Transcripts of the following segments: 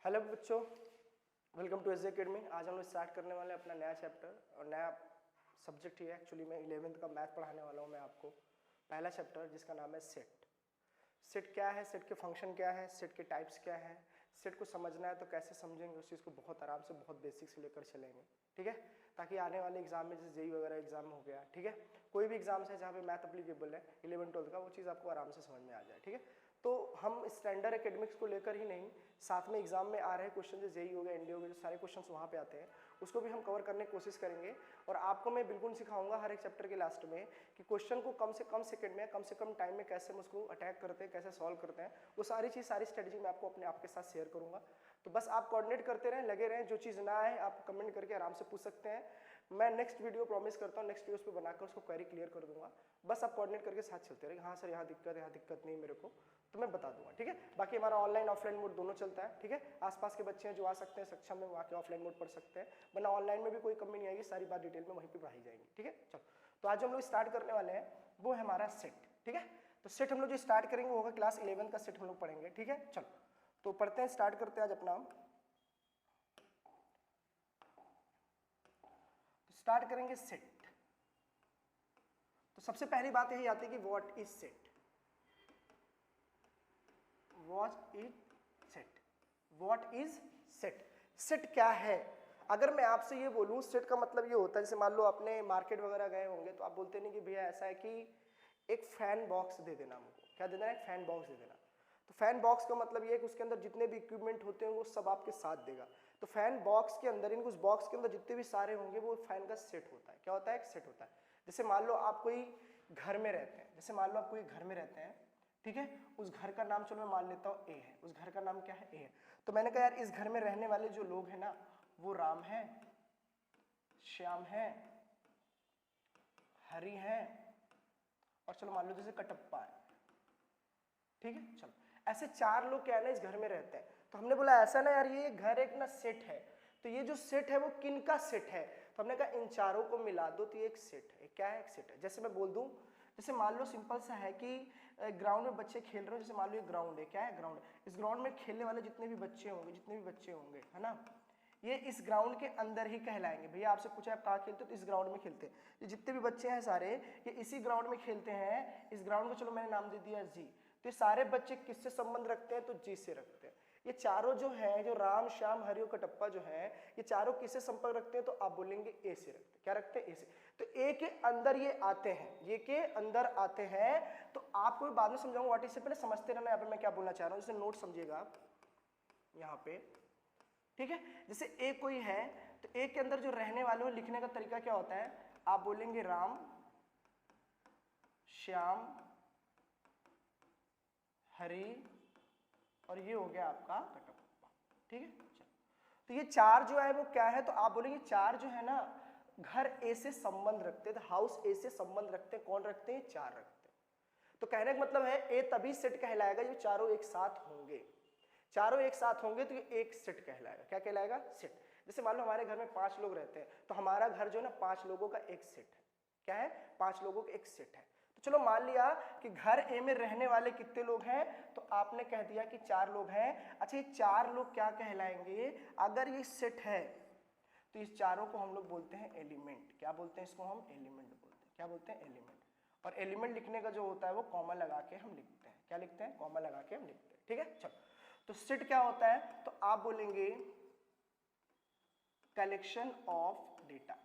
Hello बच्चों, welcome to S academy. आज हम लोग स्टार्ट करने वाले हैं अपना नया चैप्टर और नया सब्जेक्ट ही है। एक्चुअली मैं 11th का मैथ पढ़ाने वाला हूँ मैं आपको। पहला चैप्टर जिसका नाम है सेट। सेट क्या है, सेट के फंक्शन क्या है, सेट के टाइप्स क्या है, सेट को समझना है तो कैसे समझेंगे उस चीज़ को बहुत आराम से बहुत बेसिक से लेकर चलेंगे, ठीक है, ताकि आने वाले एग्जाम में जैसे जेई वगैरह एग्जाम हो गया, ठीक है, कोई भी एग्जाम है जहाँ पे मैथ अप्लीकेबल है 11th-12th का, वो चीज़ आपको आराम से समझ में आ जाए, ठीक है। तो हम स्टैंडर्ड एकेडमिक्स को लेकर ही नहीं, साथ में एग्जाम में आ रहे क्वेश्चन जो जेई हो गया, एनडीए हो गया, जो सारे क्वेश्चंस वहाँ पे आते हैं उसको भी हम कवर करने की कोशिश करेंगे। और आपको मैं बिल्कुल सिखाऊंगा हर एक चैप्टर के लास्ट में कि क्वेश्चन को कम से कम सेकंड में, कम से कम टाइम में कैसे हम उसको अटैक करते हैं, कैसे सॉल्व करते हैं, वो सारी चीज़, सारी स्ट्रेटजी मैं आपको अपने आपके साथ शेयर करूंगा। तो बस आप कोऑर्डिनेट करते रहें, लगे रहें। जो चीज़ ना आए आप कमेंट करके आराम से पूछ सकते हैं। मैं नेक्स्ट वीडियो प्रॉमिस करता हूँ, नेक्स्ट वीडियो उस पर बनाकर उसको क्वेरी क्लियर कर दूंगा। बस आप कोऑर्डिनेट करके साथ चलते रहे। हाँ सर यहाँ दिक्कत नहीं मेरे को, तो मैं बता दूंगा, ठीक है। बाकी हमारा ऑनलाइन ऑफलाइन मोड दोनों चलता है, ठीक है। आसपास के बच्चे हैं जो आ सकते हैं सक्षम में, वहाँ के ऑफलाइन मोड पढ़ सकते हैं, वरना ऑनलाइन में भी कोई कमी नहीं आएगी, सारी बात डिटेल में वहीं पे पढ़ाई जाएंगी, ठीक है। चलो, तो आज हम लोग स्टार्ट करने वाले हैं, वो है हमारा सेट, ठीक है। तो सेट हम लोग जो स्टार्ट करेंगे वो होगा क्लास 11 का सेट हम लोग पढ़ेंगे, ठीक है। चलो तो पढ़ते हैं, स्टार्ट करते हैं आज अपना। तो स्टार्ट करेंगे सेट। तो सबसे पहली बात यही आती है कि what is set. What is set, what is set, set क्या है। अगर मैं आपसे ये बोलूं सेट का मतलब ये होता है, जैसे मान लो आपने मार्केट वगैरह गए होंगे तो आप बोलते नहीं कि भैया ऐसा है कि एक फैन बॉक्स दे देना हमको, क्या दे देना, एक फैन बॉक्स दे देना। तो फैन बॉक्स का मतलब ये है कि उसके अंदर जितने भी इक्विपमेंट होते हैं वो सब आपके साथ देगा। तो फैन बॉक्स के अंदर, इनको उस बॉक्स के अंदर जितने भी सारे होंगे वो फैन का सेट होता है। क्या होता है, एक सेट होता है। जैसे मान लो आप कोई घर में रहते हैं, जैसे मान लो आप कोई घर में रहते हैं, ठीक है, उस घर का नाम चलो मैं मान लेता हूँ ए है, उस घर का नाम क्या है, ए है। तो मैंने कहा यार इस घर में रहने वाले जो लोग हैं ना वो राम है, श्याम है, हरि है, और चलो मान लो जैसे कटप्पा है, ठीक है। चलो ऐसे चार लोग क्या है ना इस घर में रहते हैं। तो हमने बोला ऐसा ना यार ये घर एक ना सेट है, तो ये जो सेट है वो किन का सेट है। तो हमने कहा इन चारों को मिला दो तो ये एक सेट है। क्या है, एक सेट है। जैसे मैं बोल दूं, जैसे मान लो सिंपल सा है कि ग्राउंड में बच्चे खेल रहे हो, जैसे मान लो ये ग्राउंड है, क्या है, ग्राउंड। इस ग्राउंड में खेलने वाले जितने भी बच्चे होंगे, है ना, ये इस ग्राउंड के अंदर ही कहलाएंगे। भैया आपसे पूछा आप कहाँ खेलते हो, तो इस ग्राउंड में खेलते हैं। ये जितने भी बच्चे हैं सारे ये इसी ग्राउंड में खेलते हैं। इस ग्राउंड को चलो मैंने नाम दे दिया जी। तो ये सारे बच्चे किससे संबंध रखते हैं, तो जी से रखते हैं। ये चारों जो हैं, जो राम श्याम हरि और कटप्पा जो हैं, ये चारों किससे संपर्क रखते हैं, तो आप बोलेंगे ए से रखते हैं। क्या रखते हैं, ए से। तो ए के अंदर ये आते हैं, ये के अंदर आते हैं। तो आपको बाद में समझाऊंगा व्हाट इज से, पहले समझते रहना यहाँ पे मैं क्या बोलना चाह रहा हूँ, जैसे नोट समझिएगा आप यहाँ पे, ठीक है। जैसे ए कोई है तो ए के अंदर जो रहने वाले हो लिखने का तरीका क्या होता है, आप बोलेंगे राम श्याम हरि और ये हो गया आपका कटप्पा, ठीक है। चलो तो ये चार जो है वो क्या है, तो आप बोलेंगे चार जो है ना घर ए से संबंध रखते हैं, हाउस ए से संबंध रखते हैं। कौन रखते हैं, चार रखते हैं। तो कहने का मतलब है ए तभी सेट कहलाएगा जो चारों एक साथ होंगे। चारों एक साथ होंगे तो ये एक सेट कहलाएगा। क्या कहलाएगा, सेट। जैसे मान लो हमारे घर में 5 लोग रहते हैं, तो हमारा घर जो है ना 5 लोगों का एक सेट है। क्या है, 5 लोगों का एक सेट है। तो चलो मान लिया कि घर ए में रहने वाले कितने लोग हैं, तो आपने कह दिया कि 4 लोग हैं। अच्छा ये 4 लोग क्या कहलाएंगे, अगर ये सेट है तो इस चारों को हम लोग बोलते हैं एलिमेंट। क्या बोलते हैं इसको, हम एलिमेंट बोलते हैं। क्या बोलते हैं, एलिमेंट। और एलिमेंट लिखने का जो होता है वो कॉमा लगा के हम लिखते हैं। क्या लिखते हैं, कॉमा लगा के हम लिखते हैं, ठीक है। चलो तो सेट क्या होता है, तो आप बोलेंगे collection of data.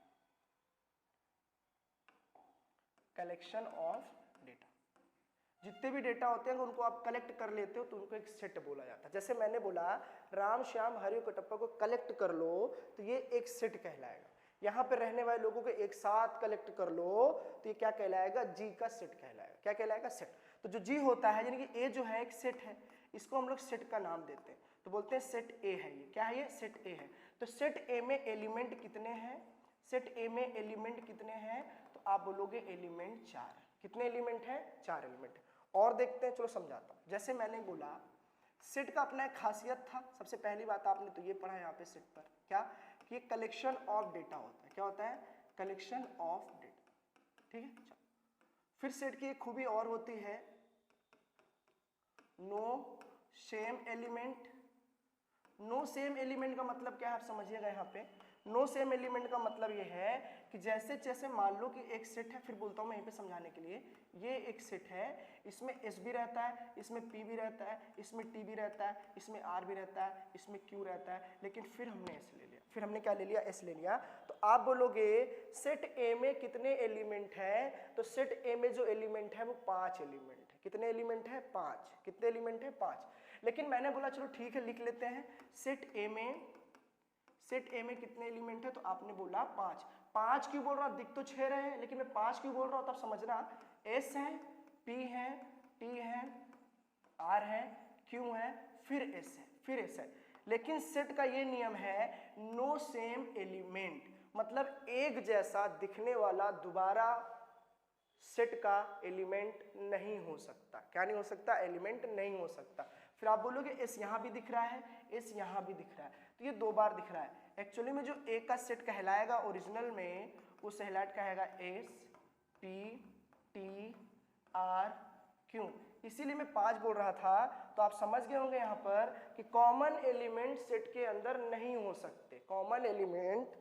Collection of data, जितने भी डेटा होते हैं उनको आप कलेक्ट कर लेते हो तो उनको एक सेट बोला जाता है। जैसे मैंने बोला राम श्याम हरि और कटप्पा को कलेक्ट कर लो तो ये एक सेट कहलाएगा। यहाँ पे रहने वाले लोगों को एक साथ कलेक्ट कर लो तो ये क्या कहलाएगा, जी का सेट कहलाएगा। क्या कहलाएगा, सेट। तो जो जी होता है यानी कि ए जो है एक सेट है, इसको हम लोग सेट का नाम देते हैं। तो बोलते हैं सेट ए है। ये क्या है, ये सेट ए है। तो सेट ए में एलिमेंट कितने हैं, सेट ए में एलिमेंट कितने हैं, तो आप बोलोगे एलिमेंट 4। कितने एलिमेंट हैं, 4 एलिमेंट। और देखते हैं, चलो समझाता हूं। जैसे मैंने बोला सेट का अपना एक खासियत था। सबसे पहली बात आपने तो ये पढ़ा यहाँ पे सेट पर, क्या कि ये कलेक्शन ऑफ डेटा होता है। क्या होता है, कलेक्शन ऑफ डेटा, ठीक है। चलो फिर सेट की एक खूबी और होती है, no same element no same element का मतलब क्या है आप समझिएगा। यहाँ पे नो सेम एलिमेंट का मतलब ये है कि जैसे जैसे मान लो कि एक सेट है, फिर बोलता हूँ मैं यहीं पे समझाने के लिए, ये एक सेट है, इसमें एस भी रहता है, इसमें पी भी रहता है, इसमें टी भी रहता है, इसमें आर भी रहता है, इसमें क्यू रहता है, लेकिन फिर हमने एस ले लिया। फिर हमने क्या ले लिया? एस ले लिया। तो आप बोलोगे सेट ए में कितने एलिमेंट है? तो सेट ए में जो एलिमेंट है वो 5 एलिमेंट है। कितने एलिमेंट है? 5। कितने एलिमेंट है? 5। लेकिन मैंने बोला चलो ठीक है लिख लेते हैं, सेट ए में कितने एलिमेंट है? तो आपने बोला 5। 5 क्यों बोल रहा हूँ? दिख तो 6 रहे हैं, लेकिन मैं 5 क्यों बोल रहा हूँ तब समझना। एस है, पी है, टी है, आर है, क्यू है, फिर एस है, फिर एस है। लेकिन सेट का ये नियम है नो सेम एलिमेंट, मतलब एक जैसा दिखने वाला दोबारा सेट का एलिमेंट नहीं हो सकता। क्या नहीं हो सकता? एलिमेंट नहीं हो सकता। फिर आप बोलोगे एस यहाँ भी दिख रहा है, एस यहाँ भी दिख रहा है, तो ये 2 बार दिख रहा है। एक्चुअली में जो ए का सेट कहलाएगा ओरिजिनल में, वो सेट कहेगा S, P, T, R, Q. इसीलिए मैं 5 बोल रहा था। तो आप समझ गए होंगे यहाँ पर कि कॉमन एलिमेंट सेट के अंदर नहीं हो सकते। कॉमन एलिमेंट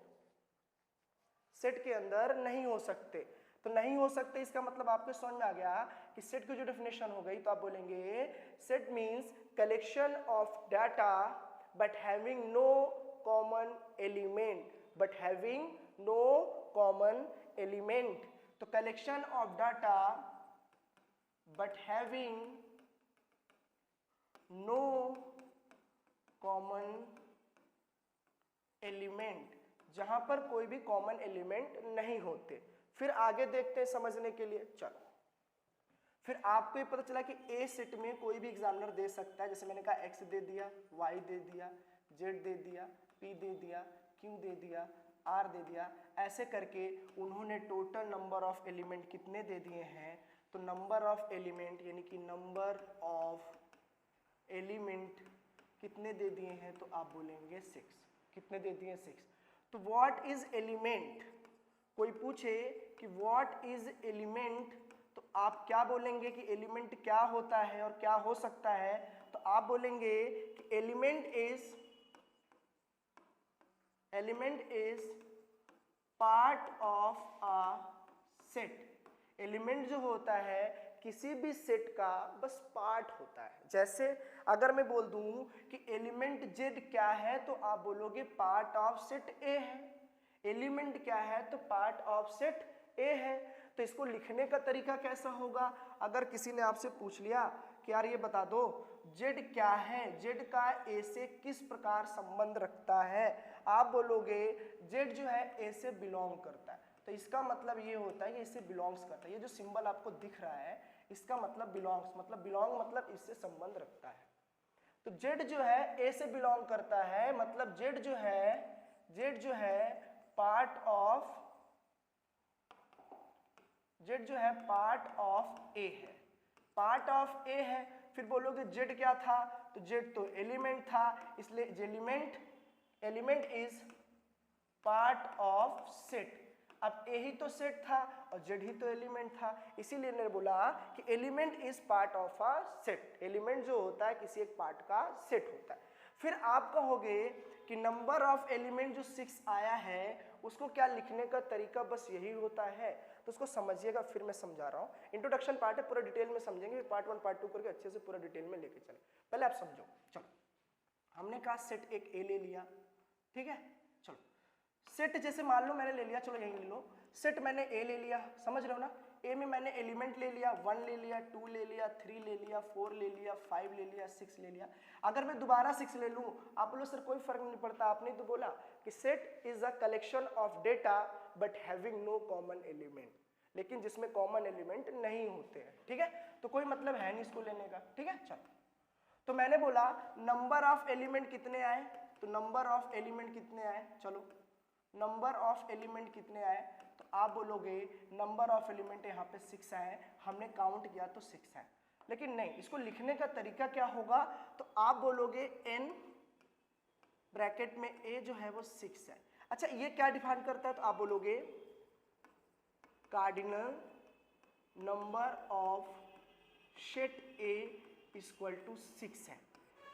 सेट के अंदर नहीं हो सकते। तो नहीं हो सकते इसका मतलब आपको समझ में आ गया कि सेट की जो डेफिनेशन हो गई, तो आप बोलेंगे set means collection of data but having no common element, but having no common element. तो collection of data but having no common element, जहां पर कोई भी कॉमन एलिमेंट नहीं होते। फिर आगे देखते हैं समझने के लिए। चलो, फिर आपको ये पता चला कि ए सेट में कोई भी एग्जामिनर दे सकता है। जैसे मैंने कहा एक्स दे दिया, वाई दे दिया, जेड दे दिया, पी दे दिया, क्यू दे दिया, आर दे दिया। ऐसे करके उन्होंने टोटल नंबर ऑफ एलिमेंट कितने दे दिए हैं? तो नंबर ऑफ एलिमेंट यानी कि नंबर ऑफ एलिमेंट कितने दे दिए हैं? तो आप बोलेंगे 6। कितने दे दिए? 6। तो व्हाट इज एलिमेंट? कोई पूछे कि व्हाट इज एलिमेंट, तो आप क्या बोलेंगे कि एलिमेंट क्या होता है और क्या हो सकता है? तो आप बोलेंगे कि element is part of a set. Element जो होता है किसी भी सेट का बस पार्ट होता है। जैसे अगर मैं बोल दूं कि एलिमेंट जेड क्या है, तो आप बोलोगे पार्ट ऑफ सेट ए है। एलिमेंट क्या है? तो पार्ट ऑफ सेट ए है। तो इसको लिखने का तरीका कैसा होगा? अगर किसी ने आपसे पूछ लिया कि यार ये बता दो जेड क्या है, जेड का ए से किस प्रकार संबंध रखता है, आप बोलोगे जेड जो है ए से बिलोंग करता है। तो इसका मतलब ये होता है कि इससे बिलोंग्स करता है। ये जो सिंबल आपको दिख रहा है इसका मतलब बिलोंग्स, मतलब बिलोंग मतलब इससे संबंध रखता है। तो जेड जो है ए से बिलोंग करता है, मतलब जेड जो है पार्ट ऑफ ए है। पार्ट ऑफ ए है। फिर बोलोगे जेड क्या था? तो जेड तो एलिमेंट था, इसलिए element is part of set. अब ए ही तो सेट था और जेड ही तो एलिमेंट था, इसीलिए मैंने बोला कि element is part of a set. Element जो होता है किसी एक पार्ट का सेट होता है। फिर आप कहोगे कि नंबर ऑफ एलिमेंट जो 6 आया है उसको क्या लिखने का तरीका बस यही होता है? तो उसको समझिएगा, फिर मैं समझा रहा हूँ। इंट्रोडक्शन पार्ट है, पूरा डिटेल में समझेंगे, पार्ट 1 पार्ट 2 करके अच्छे से पूरा डिटेल में लेके चले। पहले आप समझो। चलो, हमने कहा सेट एक ए ले लिया, ठीक है। चलो सेट जैसे मान लो मैंने ले लिया, चलो यही ले लो, सेट मैंने ए ले लिया, समझ रहे हो ना। ए में मैंने एलिमेंट ले लिया, 1 ले लिया, 2 ले लिया, 3 ले लिया, 4 ले लिया, 5 ले लिया, 6 ले लिया। अगर मैं दोबारा 6 ले लूँ, आप बोलो सर कोई फर्क नहीं पड़ता, आपने तो बोला कि set is a collection of data but having no common element, लेकिन जिसमें कॉमन एलिमेंट नहीं होते हैं, ठीक है। तो कोई मतलब है नहीं इसको लेने का, ठीक है। चलो, तो मैंने बोला नंबर ऑफ एलिमेंट कितने आए, तो नंबर ऑफ एलिमेंट कितने आए, चलो नंबर ऑफ एलिमेंट कितने आए, तो आप बोलोगे नंबर ऑफ एलिमेंट यहाँ पे 6 आए, हमने काउंट किया तो 6 आए। लेकिन नहीं, इसको लिखने का तरीका क्या होगा, तो आप बोलोगे n ब्रैकेट में a जो है वो 6 है। अच्छा, ये क्या डिफाइन करता है, तो आप बोलोगे cardinal number of set a equal to 6 है।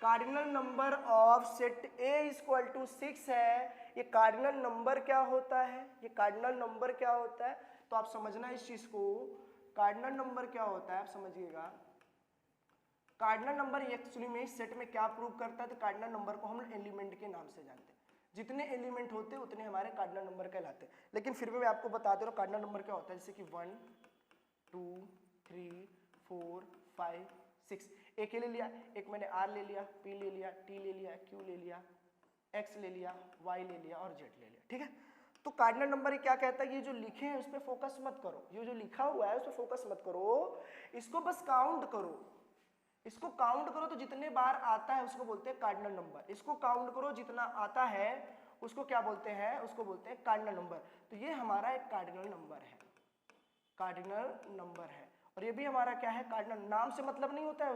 Cardinal number of set A equal to 6 है। ये कार्डिनल नंबर क्या होता है, ये कार्डिनल नंबर क्या होता है, तो आप समझना इस चीज को। कार्डिनल नंबर क्या होता है आप समझिएगा। कार्डिनल नंबर एक्चुअली में इस सेट में क्या प्रूव करता है, तो कार्डिनल नंबर को हम एलिमेंट के नाम से जानते हैं। जितने एलिमेंट होते हैं उतने हमारे कार्डिनल नंबर कहलाते हैं। लेकिन फिर भी मैं आपको बता दे रहा हूँ कार्डिनल नंबर क्या होता है। जैसे कि 1 2 3 4 5 6, एक ले लिया, एक मैंने R ले लिया, P ले लिया, T ले लिया, Q ले लिया, X ले लिया, Y ले लिया और Z ले लिया। ठीक है, तो कार्डिनल नंबर ये क्या कहता है, ये जो लिखे हैं उस पर फोकस मत करो, ये जो लिखा हुआ है उस पर फोकस मत करो, इसको बस काउंट करो। इसको काउंट करो तो जितने बार आता है उसको बोलते हैं कार्डिनल नंबर। इसको काउंट करो जितना आता है उसको क्या बोलते हैं, उसको बोलते हैं कार्डिनल नंबर। तो ये हमारा एक कार्डिनल नंबर है, कार्डिनल नंबर है। और ये भी हमारा क्या है, कार्डिनल। नाम से मतलब नहीं होता है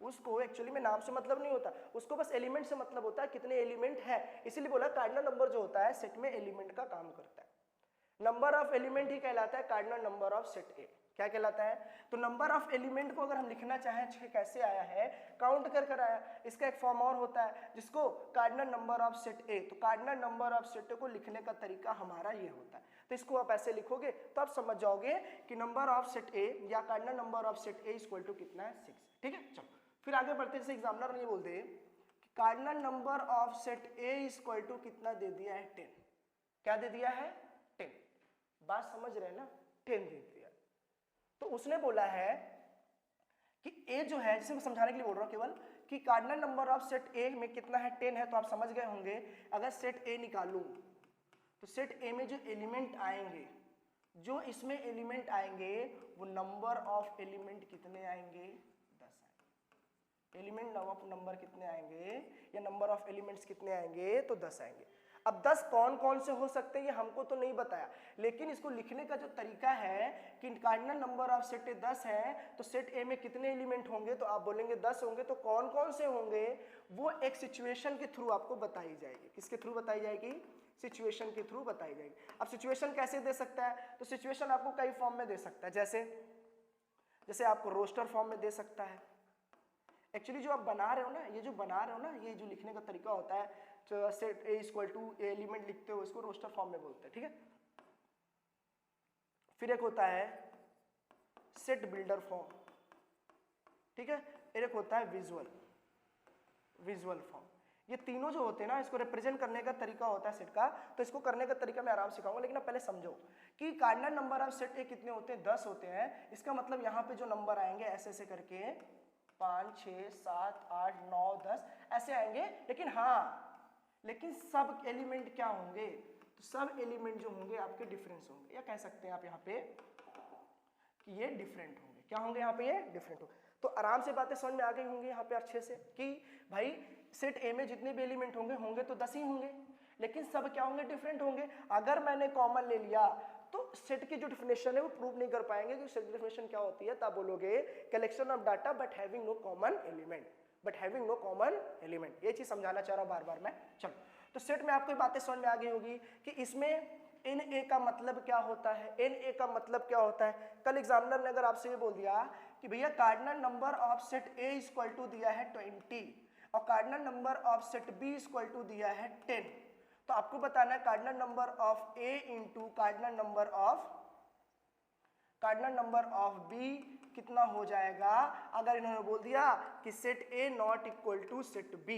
उसको एक्चुअली में नाम से मतलब नहीं होता, उसको बस एलिमेंट से मतलब होता है, कितने एलिमेंट है। इसीलिए बोला कार्डिनल नंबर जो होता है सेट में एलिमेंट का काम करता है। नंबर ऑफ एलिमेंट ही कहलाता है कार्डिनल नंबर ऑफ सेट ए। क्या कहलाता है, तो नंबर ऑफ एलिमेंट को अगर हम लिखना चाहें कैसे आया है, काउंट कर कर आया। इसका एक फॉर्म और होता है जिसको cardinal number of set A. तो cardinal number of set A को लिखने का तरीका हमारा ये होता है। तो इसको आप ऐसे लिखोगे तो आप समझ जाओगे कि नंबर ऑफ सेट ए या cardinal number of set A equal to कितना है, 6। ठीक है, चलो फिर आगे बढ़ते। जैसे एग्जामिनर ये बोलते हैं कि cardinal number of set A equal to कितना दे दिया है, 10। क्या दे दिया है, 10। बात समझ रहे हैं ना, 10 दे दिया। तो उसने बोला है कि ए जो है, जिसे मैं समझाने के लिए बोल रहा हूं केवल, कि कार्डिनल नंबर ऑफ सेट ए में कितना है, 10 है। तो आप समझ गए होंगे अगर सेट ए निकालूं तो सेट ए में जो एलिमेंट आएंगे, जो इसमें एलिमेंट आएंगे वो नंबर ऑफ एलिमेंट कितने आएंगे, 10 आएंगे। एलिमेंट ऑफ नंबर कितने आएंगे या नंबर ऑफ एलिमेंट्स कितने आएंगे, तो 10 आएंगे। अब 10 कौन कौन से हो सकते हैं ये हमको तो नहीं बताया, लेकिन इसको लिखने का जो तरीका है कि कार्डिनल नंबर ऑफ सेट ए 10 है, तो सेट ए में कितने एलिमेंट होंगे, तो आप बोलेंगे 10 होंगे। तो कौन कौन से होंगे वो एक सिचुएशन के थ्रू आपको बताई जाएगी। किसके थ्रू बताई जाएगी, सिचुएशन के थ्रू बताई जाएगी। अब सिचुएशन कैसे दे सकता है, तो सिचुएशन आपको कई फॉर्म में दे सकता है। जैसे आपको रोस्टर फॉर्म में दे सकता है। एक्चुअली जो आप बना रहे हो ना, ये जो बना रहे हो ना, ये जो लिखने का तरीका होता है, तो set A equal to element लिखते हो, इसको रोस्टर फॉर्म में बोलते हैं। ठीक है, फिर एक होता है सेट बिल्डर फॉर्म। ठीक है, एक होता है विजुअल फॉर्म। ये तीनों जो होते हैं ना, इसको रिप्रेजेंट करने का तरीका होता है सेट का। तो इसको करने का तरीका मैं आराम से सिखाऊंगा, लेकिन आप पहले समझो कि कार्डिनल नंबर ऑफ सेट ए कितने होते हैं, 10 होते हैं। इसका मतलब यहाँ पे जो नंबर आएंगे ऐसे ऐसे करके 5 6 7 8 9 10 ऐसे आएंगे। लेकिन सब एलिमेंट क्या होंगे, तो सब एलिमेंट जो होंगे आपके डिफरेंस होंगे, या कह सकते हैं आप यहाँ पे कि ये डिफरेंट होंगे। क्या होंगे यहाँ पे, ये डिफरेंट होंगे। तो आराम से बातें समझ में आ गई होंगी यहाँ पे अच्छे से कि भाई सेट ए में जितने भी एलिमेंट होंगे तो 10 ही होंगे, लेकिन सब क्या होंगे, डिफरेंट होंगे। अगर मैंने कॉमन ले लिया तो सेट की जो डिफिनेशन है वो प्रूव नहीं कर पाएंगे कि सेट डिफिनेशन क्या होती है। तब बोलोगे collection of data but having no common element. ये चीज समझाना चाह रहा हूं बार बार मैं। चलो, तो सेट में आपको बातें समझ में आ गई होगी कि इसमें एन ए का मतलब क्या होता है। एन ए का मतलब क्या होता है, कल एग्जामिनर ने अगर आपसे ये बोल दिया कि भैया cardinal number of set A equal to दिया है 20 और cardinal number of set B equal to दिया है 10, तो आपको बताना है cardinal number of A into cardinal number of B कितना हो जाएगा। अगर इन्होंने बोल दिया कि set A not equal to set B,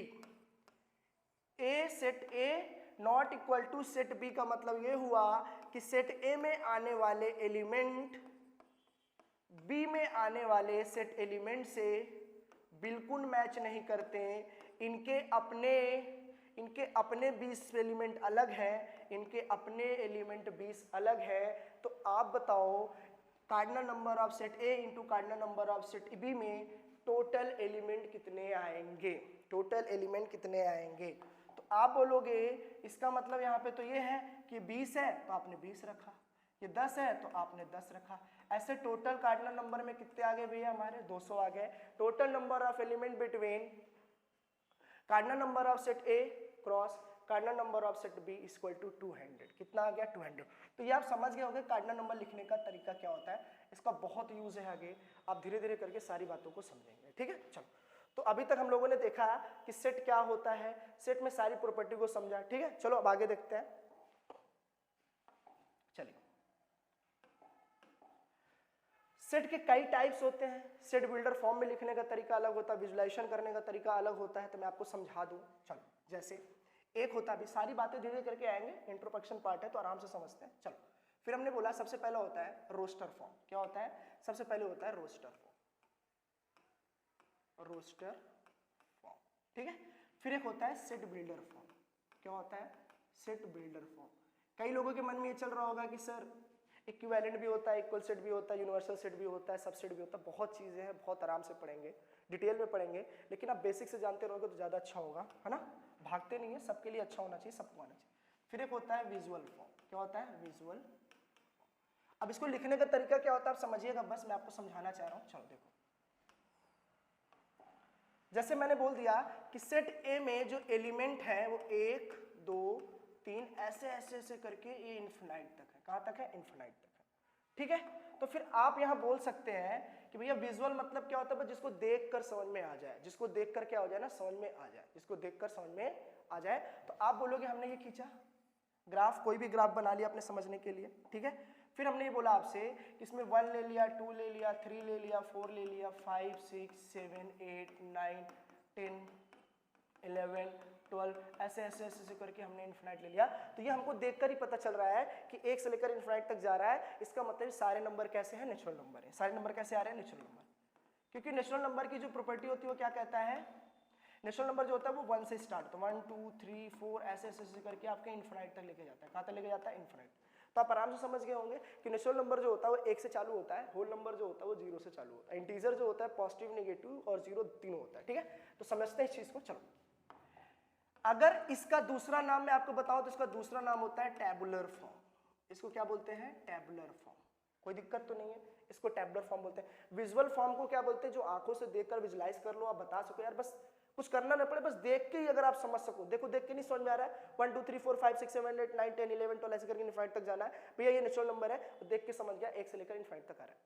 set A not equal to set B का मतलब ये हुआ कि सेट ए में आने वाले एलिमेंट बी में आने वाले सेट एलिमेंट से बिल्कुल मैच नहीं करते, इनके अपने 20 एलिमेंट अलग हैं, इनके अपने एलिमेंट 20 अलग है। तो आप बताओ cardinal number of set A into cardinal number of set B में टोटल एलिमेंट कितने आएंगे। तो आप बोलोगे इसका मतलब यहाँ पे तो ये है कि 20 है तो आपने 20 रखा, ये 10 है तो आपने 10 रखा। ऐसे टोटल कार्डिनल नंबर में कितने आ गए भैया, हमारे 200 आ गए। Total number of element between cardinal number of set A cross cardinal number of set B equal to 200। कितना आ गया, 200। तो ये आप समझ गए होंगे कार्डिनल नंबर लिखने का तरीका क्या होता है। इसका बहुत यूज है, आगे आप धीरे धीरे करके सारी बातों को समझेंगे। ठीक है, चलो तो अभी तक हम लोगों ने देखा कि सेट क्या होता है, सेट में सारी प्रॉपर्टी को समझा, ठीक है। चलो अब आगे देखते हैं। चलिए, सेट के कई टाइप्स होते हैं। सेट बिल्डर फॉर्म में लिखने का तरीका अलग होता है, विजुलाइजेशन करने का तरीका अलग होता है, तो मैं आपको समझा दूं। चलो, जैसे एक होता है, अभी सारी बातें धीरे करके आएंगे, इंट्रोडक्शन पार्ट है तो आराम से समझते हैं। चलो, फिर हमने बोला सबसे पहला होता है रोस्टर फॉर्म। क्या होता है? सबसे पहले होता है रोस्टर फॉर्म, रोस्टर फॉर्म, ठीक है। फिर एक होता है सेट बिल्डर फॉर्म। क्या होता है? Set builder form. कई लोगों के मन में ये चल रहा होगा कि सर इक्विवेलेंट भी होता है, इक्वल सेट भी होता है, यूनिवर्सल सेट भी होता है, सबसेट भी होता है, बहुत चीजें हैं, बहुत आराम से पढ़ेंगे, डिटेल में पढ़ेंगे, लेकिन आप बेसिक से जानते रहोगे तो ज्यादा अच्छा होगा, है ना। भागते नहीं है, सबके लिए अच्छा होना चाहिए, सबको आना चाहिए। फिर एक होता है विजुअल फॉर्म। क्या होता है? विजुअल। अब इसको लिखने का तरीका क्या होता है आप समझिएगा, बस मैं आपको समझाना चाह रहा हूं। चलो देखो, जैसे मैंने बोल दिया कि सेट ए में जो एलिमेंट है वो 1 2 3 ऐसे ऐसे ऐसे करके ये इन्फिनाइट तक है। कहां तक है? इन्फिनाइट तक है, ठीक है। तो फिर आप यहां बोल सकते हैं कि भैया विजुअल मतलब क्या होता है? जिसको देखकर समझ में आ जाए, जिसको देखकर क्या हो जाए ना, समझ में आ जाए, जिसको देखकर समझ में आ जाए। तो आप बोलोगे हमने ये खींचा ग्राफ, कोई भी ग्राफ बना लिया अपने समझने के लिए, ठीक है। फिर हमने ये बोला आपसे कि इसमें 1 ले लिया, 2 ले लिया, 3 ले लिया, 4 ले लिया, 5 6 7 8 9 10 11 12 ऐसे ऐसे ऐसे करके हमने इन्फिनाइट ले लिया। तो ये हमको देखकर ही पता चल रहा है कि 1 से लेकर इन्फिनाइट तक जा रहा है। इसका मतलब सारे नंबर कैसे हैं? नेचुरल नंबर है। सारे नंबर कैसे आ रहे हैं? Natural number. क्योंकि नेचुरल नंबर की जो प्रॉपर्टी होती है वो क्या कहता है? नेचुरल नंबर जो होता है वो 1 से स्टार्ट, तो 1 2 3 4 ऐसे ऐसे करके आपके इन्फिनाइट तक लेके जाता है। कहाँ तक लेके जाता है? इन्फिनाइट। तो आप आराम से समझ गए होंगे कि नेचुरल नंबर जो होता है वो 1 से चालू होता है, होल नंबर जो होता है वो 0 से चालू होता है, इंटीजर जो होता है पॉजिटिव नेगेटिव और 0 तीनों होता है, ठीक है। तो समझते हैं इस चीज को। चलो, अगर इसका दूसरा नाम मैं आपको बताऊं तो इसका दूसरा नाम होता है टैबुलर फॉर्म। इसको क्या बोलते हैं? Tabular form. कोई दिक्कत तो नहीं है, इसको टैबुलर फॉर्म बोलते हैं। विजुअल फॉर्म को क्या बोलते हैं? जो आंखों से देखकर विजुलाइज कर लो, आप बता सको यार, बस कुछ करना ना पड़े, बस देख के ही अगर आप समझ सको। देखो, देख के नहीं समझ में आ रहा है, 1 2 3 4 5 6 7 8 9 10 11 12 ऐसे करके इन्फिनाइट तक जाना है, भैया ये नेचुरल नंबर है, तो देख के समझ गया 1 से लेकर इन्फिनाइट तक आ रहा है।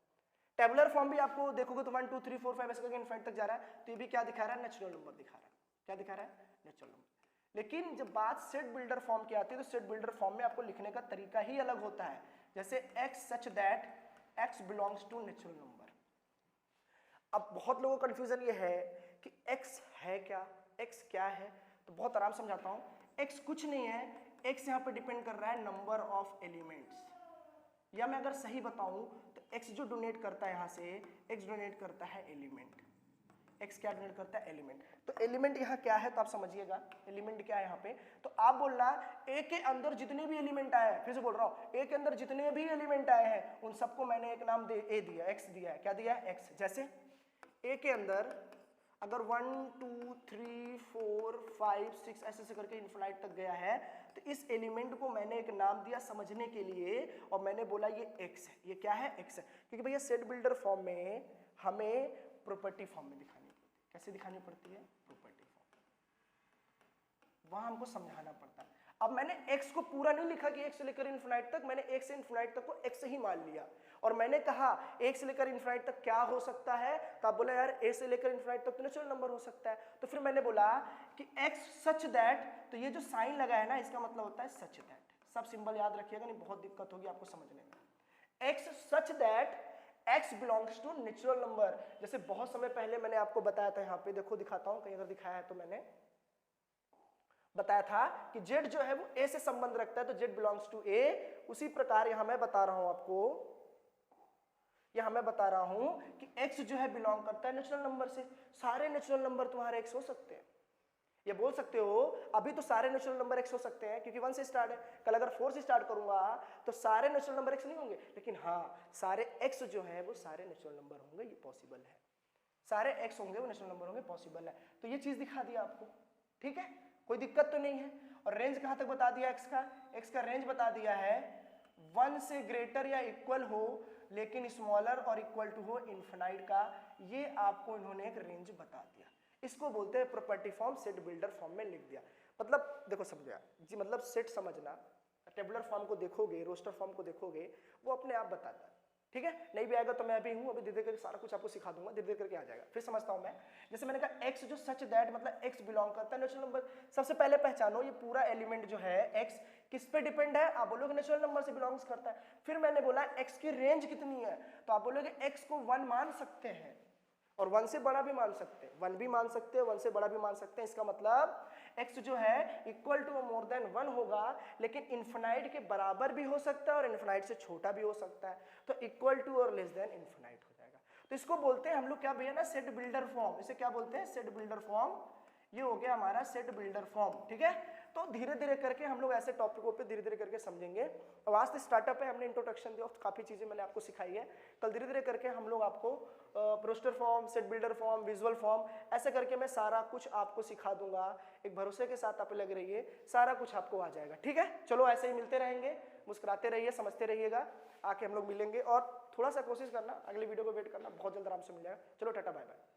टैबुलर फॉर्म भी आपको देखोगे तो 1 2 3 4 5 ऐसे करके इन्फिनाइट तक जा रहा है, तो ये भी क्या दिखा रहा है? नेचुरल नंबर दिखा रहा है। क्या दिखा रहा है? Natural number. लेकिन जब बात सेट बिल्डर फॉर्म की आती है तो सेट बिल्डर फॉर्म में आपको लिखने का तरीका ही अलग होता है। जैसे x such that x belongs to natural number. अब बहुत लोगों को कंफ्यूजन ये है कि x है क्या, x क्या है, तो बहुत आराम समझाता हूं। x कुछ नहीं है, x यहां पे डिपेंड कर रहा है नंबर ऑफ एलिमेंट्स, या मैं अगर सही बताऊं तो x जो डोनेट करता है यहां से, x डोनेट करता है एलिमेंट। x क्या डोनेट करता है? एलिमेंट। तो एलिमेंट यहाँ क्या है तो आप समझिएगा, एलिमेंट क्या है यहाँ पे। तो आप बोलना a के अंदर जितने भी एलिमेंट आए हैं, फिर से बोल रहा हूँ, a के अंदर जितने भी एलिमेंट आए हैं उन सबको मैंने एक नाम a दिया, x दिया है। क्या दिया है? x। जैसे a के अंदर अगर 1 2 3 4 5 6 ऐसे ऐसे करके इन्फिनाइट तक गया है, तो इस एलिमेंट को मैंने एक नाम दिया समझने के लिए, और मैंने बोला ये x है। ये क्या है? x है। क्योंकि भैया सेट बिल्डर फॉर्म में हमें प्रॉपर्टी फॉर्म में दिखानी पड़ती है। कैसे दिखानी पड़ती है? Property form. वहां हमको समझाना पड़ता है। अब मैंने x को पूरा नहीं लिखा कि 1 से लेकर इन्फिनाइट तक, मैंने 1 से इन्फिनाइट तक को x ही मान लिया, और मैंने कहा 1 से लेकर इन्फिनाइट तक क्या हो सकता है, तो आप बोला यार a से लेकर इन्फिनाइट तक तो नेचुरल नंबर हो सकता है। तो फिर मैंने बोला कि x सच दैट, तो ये जो साइन लगा है ना, इसका मतलब होता है सच दैट। सब सिंबल याद रखिएगा, नहीं बहुत दिक्कत होगी आपको समझने में। x such that x belongs to natural number. जैसे बहुत समय पहले मैंने आपको बताया था, यहाँ पे देखो दिखाता हूं, कहीं अगर दिखाया है तो मैंने बताया था कि z जो है वो a से संबंध रखता है, तो z बिलोंग्स टू a। उसी प्रकार यहां मैं बता रहा हूं आपको, यहां मैं बता रहा हूं कि x जो है बिलोंग करता है नेचुरल नंबर से। सारे नेचुरल नंबर तुम्हारे x हो सकते हैं, ये बोल सकते हो अभी तो सारे नेचुरल नंबर x हो सकते हैं क्योंकि 1 से स्टार्ट है, कल अगर 4 से स्टार्ट करूंगा तो सारे नेचुरल नंबर x नहीं होंगे, लेकिन हाँ सारे x जो है वो सारे नेचुरल नंबर होंगे, ये पॉसिबल है। सारे x होंगे वो नेचुरल नंबर होंगे, पॉसिबल है। तो ये चीज दिखा दिया आपको, ठीक है, कोई दिक्कत तो नहीं है। और रेंज कहां तक बता दिया x का रेंज बता दिया है 1 से ग्रेटर या इक्वल हो, लेकिन स्मॉलर और इक्वल टू हो इन्फिनाइट का, ये आपको इन्होंने एक रेंज बता दिया। इसको बोलते हैं property form, set builder form में लिख दिया। मतलब देखो समझा जी, मतलब सेट समझना, टेबुलर फॉर्म को देखोगे, रोस्टर फॉर्म को देखोगे, वो अपने आप बताता है। ठीक है, नहीं भी आएगा तो मैं अभी हूँ, अभी धीरे धीरे करके सारा कुछ आपको सिखा दूंगा, धीरे धीरे करके आ जाएगा। फिर समझता हूँ मैं, जैसे मैंने कहा एक्स जो सच दैट मतलब एक्स बिलोंग करता है नेचुरल नंबर। सबसे पहले पहचानो ये पूरा एलिमेंट जो है एक्स किस पे डिपेंड है, आप बोलोगे नेचुरल नंबर से बिलोंग्स करता है। फिर मैंने बोला एक्स की रेंज कितनी है, तो आप बोलोगे एक्स को 1 मान सकते हैं और 1 से बड़ा भी मान सकते हैं, 1 भी मान सकते हैं, 1 से बड़ा भी मान सकते हैं। इसका मतलब x जो है इक्वल टू मोर देन 1 होगा, लेकिन इन्फिनाइट के बराबर भी हो सकता है और इन्फिनाइट से छोटा भी हो सकता है, तो इक्वल टू और लेस देन इन्फिनाइट हो जाएगा। तो इसको बोलते हैं हम लोग क्या भैया ना, सेट बिल्डर फॉर्म। इसे क्या बोलते हैं, सेट बिल्डर फॉर्म। ये हो गया हमारा सेट बिल्डर फॉर्म, ठीक है। तो धीरे धीरे करके हम लोग ऐसे टॉपिकों पे धीरे धीरे करके समझेंगे। अब आज से स्टार्टअप है, हमने इंट्रोडक्शन दिया, काफी चीजें मैंने आपको सिखाई है। कल धीरे धीरे करके हम लोग आपको roster form, set builder form, visual form, ऐसे करके मैं सारा कुछ आपको सिखा दूंगा। एक भरोसे के साथ आप लग रहिए, सारा कुछ आपको आ जाएगा, ठीक है। चलो ऐसे ही मिलते रहेंगे, मुस्कुराते रहिए, समझते रहिएगा। आके हम लोग मिलेंगे और थोड़ा सा कोशिश करना, अगली वीडियो को वेट करना, बहुत जल्द आराम से मिल जाएगा। चलो टाटा बाय बाय।